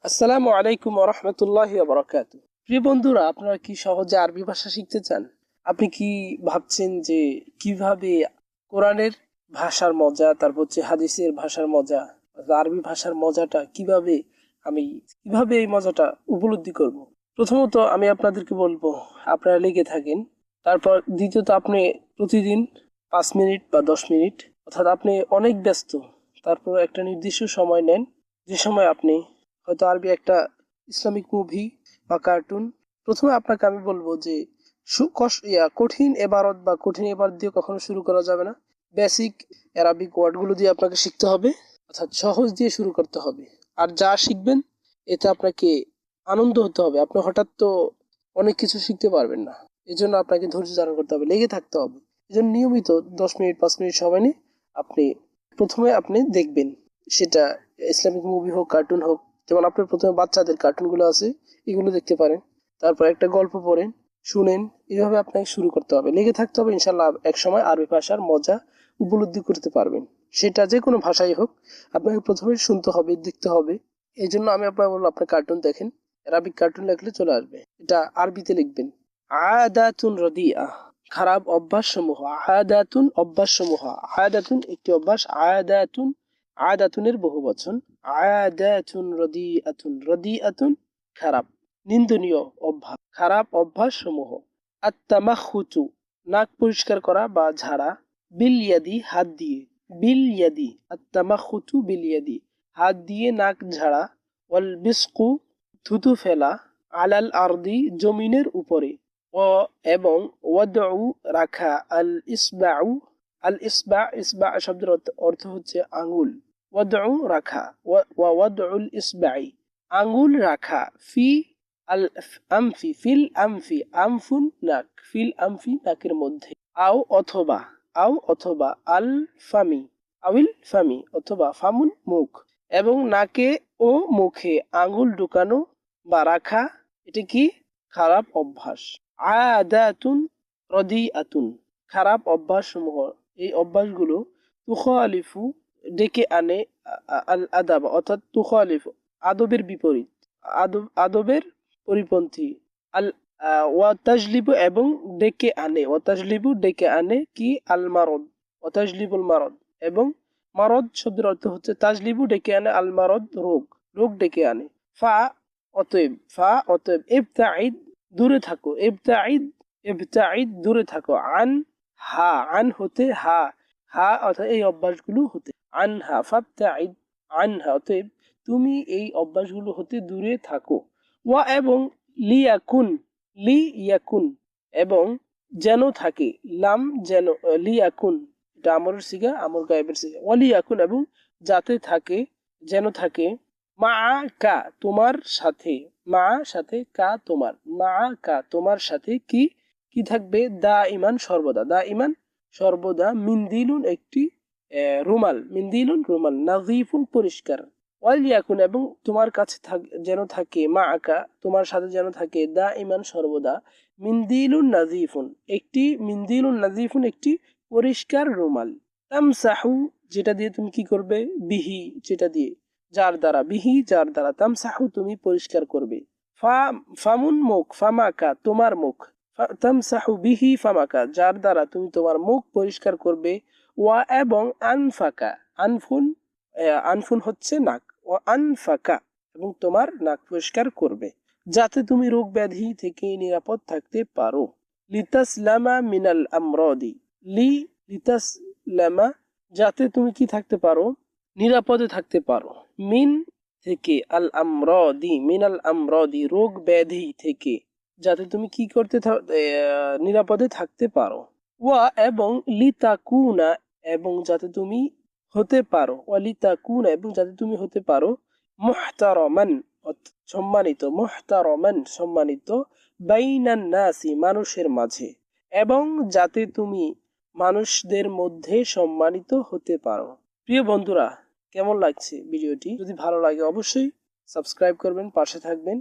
আসসালামু আলাইকুম ওয়া রাহমাতুল্লাহি ওয়া বারাকাতুহু। প্রিয় বন্ধুরা, আপনারা কি সহজে আরবি ভাষা শিখতে চান? আপনি কি ভাবছেন যে কিভাবে কোরআনের ভাষার মজা, তারপর হচ্ছে হাদিসের ভাষার মজা, আরবি ভাষার মজাটা আমি কিভাবে এই মজাটা উপলব্ধি করব? প্রথমত আমি আপনাদেরকে বলবো আপনারা লেগে থাকেন। তারপর দ্বিতীয়ত আপনি প্রতিদিন 5 মিনিট বা 10 মিনিট, অর্থাৎ আপনি অনেক ব্যস্ত, তারপর একটা নির্দিষ্ট সময় নেন, যে সময় আপনি হয়তো আরবি একটা ইসলামিক মুভি বা কার্টুন। প্রথমে আপনাকে আমি বলবো যে কঠিন এবারত বা কঠিন এবারত দিয়ে কখনো শুরু করা যাবে না। বেসিক অ্যারাবিক ওয়ার্ডগুলো দিয়ে আপনাকে শিখতে হবে, অর্থাৎ সহজ দিয়ে শুরু করতে হবে। আর যা শিখবেন এতে আপনাকে আনন্দ হতে হবে। আপনি হঠাৎ তো অনেক কিছু শিখতে পারবেন না, এই জন্য আপনাকে ধৈর্য ধারণ করতে হবে, লেগে থাকতে হবে। এই জন্য নিয়মিত 10 মিনিট 5 মিনিট সময় নিয়ে আপনি প্রথমে আপনি দেখবেন, সেটা ইসলামিক মুভি হোক কার্টুন হোক। যেমন আপনি প্রথমে বাচ্চাদের কার্টুনগুলো আছে এগুলো দেখতে পারেন, তারপর একটা গল্প পড়েন, শুনেন। এইভাবে আপনাকে শুরু করতে হবে, লেগে থাকতে হবে। ইনশাল্লাহ এক সময় আরবি ভাষার মজা উপলব্ধি করতে পারবেন। সেটা যে কোনো ভাষাই হোক, আপনাকে প্রথমে শুনতে হবে, দেখতে হবে। এই জন্য আমি আপনাকে বলবো আপনি কার্টুন দেখেন, আরবিক কার্টুন লিখলে চলে আসবে। এটা আরবিতে লিখবেন। আদাতুন রদিআ, খারাপ অভ্যাস সমূহ। আদাতুন অভ্যাস সমূহ, আদাতুন একটি অভ্যাস, আদাতুন আদাতুনের বহু বচন। আদাতুন রদিআতুন, রদিআতুন খারাপ নিন্দনীয় অভ্যাস, খারাপ অভ্যাস সমূহ। আত্তামাখুতু নাক পরিষ্কার করা বা ঝাড়া। বিল ইয়াদি হাত দিয়ে, বিল ইয়াদি আত্তামাখুতু বিল ইয়াদি হাত দিয়ে নাক ঝাড়া। ওয়াল বিসকু থুতু ফেলা। আলাল আরদি জমিনের উপরে। ও এবং ওয়াদউ রাখা। আল ইসবাউ, আল ইসবা, ইসবা শব্দের অর্থ হচ্ছে আঙ্গুল। ওয়াদউ রাখা, ওয়াদউল ইসবাই আঙ্গুল রাখা। ফি আল আমফি, ফিল আমফি, আমফুন নাক, ফিল আমফি নাকের মধ্যে। আও অথবা, আও অথবা আল ফামি, আউল ফামি অথবা ফামুন মুখ। এবং নাকে ও মুখে আঙ্গুল ঢুকানো বা রাখা, এটা কি খারাপ অভ্যাস। আদাতুন রদিআতুন খারাপ অভ্যাস সমূহ। এই অভ্যাসগুলো তুখালিফু ডেকে আনে আল আদাব, অর্থাৎ তুখালিফু আদবের বিপরীত, আদবের পরিপন্থী। আল ওয়া তাজলিবু এবং ডেকে আনে, ওয়া তাজলিবু ডেকে আনে কি আল মারদ, ওয়া তাজলিবুল মারদ এবং মারদ শব্দের অর্থ হচ্ছে তাজলিবু ডেকে আনে, আল মারদ রোগ, রোগ ডেকে আনে। ফা অতএব, ফা অতএব, ইবতাইদ দূরে থাকো, ইবতাইদ, ইবতাইদ দূরে থাকো। আন হা, আন হতে হা, হা অর্থাৎ এই অভ্যাসগুলো হতে। আনহা ফাবতাইদ আনহা, অতএব তুমি এই অভ্যাসগুলো হতে দূরে থাকো। ওয়া এবং লিয়াকুন, লিয়াকুন এবং যেন থাকে। লাম যেন, লিয়াকুন এটা আমরের সিগা, আমর গায়েবের সিগা। ওয়ালিয়াকুন এবং যাতে থাকে, যেন থাকে। মা কা তোমার সাথে, মা সাথে, কা তোমার, মা কা তোমার সাথে কি, কি থাকবে? দা ইমান সর্বদা, দা ইমান সর্বদা। মিন্দিলুন একটি রুমাল, মিন্দিলুন রুমাল। নাজিফুন পরিষ্কার। ওয়ালিয়াকুন এবং তোমার কাছে যেন থাকে। মা আকা তোমার সাথে যেন থাকে। দা ইমান সর্বদা। মিন্দিলুন নাজিফুন একটি, মিন্দিলুন নাজিফুন একটি পরিষ্কার রুমাল। তামসাহু যেটা দিয়ে তুমি কি করবে? বিহি যেটা দিয়ে, যার দ্বারা, বিহি যার দ্বারা। তামসাহু তুমি পরিষ্কার করবে। ফামুন মুখ, ফামাকা তোমার মুখ। তামসাহু বিহি ফামাকা যার দ্বারা তুমি তোমার মুখ পরিষ্কার করবে। ওয়া এবং আনফাকা, আনফুন, আনফুন হচ্ছে নাক। ও আনফাকা এবং তোমার নাক পরিষ্কার করবে, যাতে তুমি রোগ ব্যাধি থেকে নিরাপদ থাকতে পারো। লিতাসলামা মিনাল আমরাদি, লিতাসলামা যাতে তুমি কি থাকতে পারো? নিরাপদে থাকতে পারো। মিন থেকে, আল আমরাদি মিনাল আমরাদি রোগ ব্যাধি থেকে, যাতে তুমি কি করতে নিরাপদে থাকতে পারো। ওয়া এবং লিতাকুনা এবং যাতে তুমি হতে পারো। ওয়া লিতাকুনা এবং যাতে তুমি হতে পারো। মুহতারামান সম্মানিত, মুহতারামান সম্মানিত। বাইনান নাসি মানুষের মাঝে, এবং যাতে তুমি মানুষদের মধ্যে সম্মানিত হতে পারো। প্রিয় বন্ধুরা, কেমন লাগছে ভিডিওটি? যদি ভালো লাগে অবশ্যই সাবস্ক্রাইব করবেন, পাশে থাকবেন।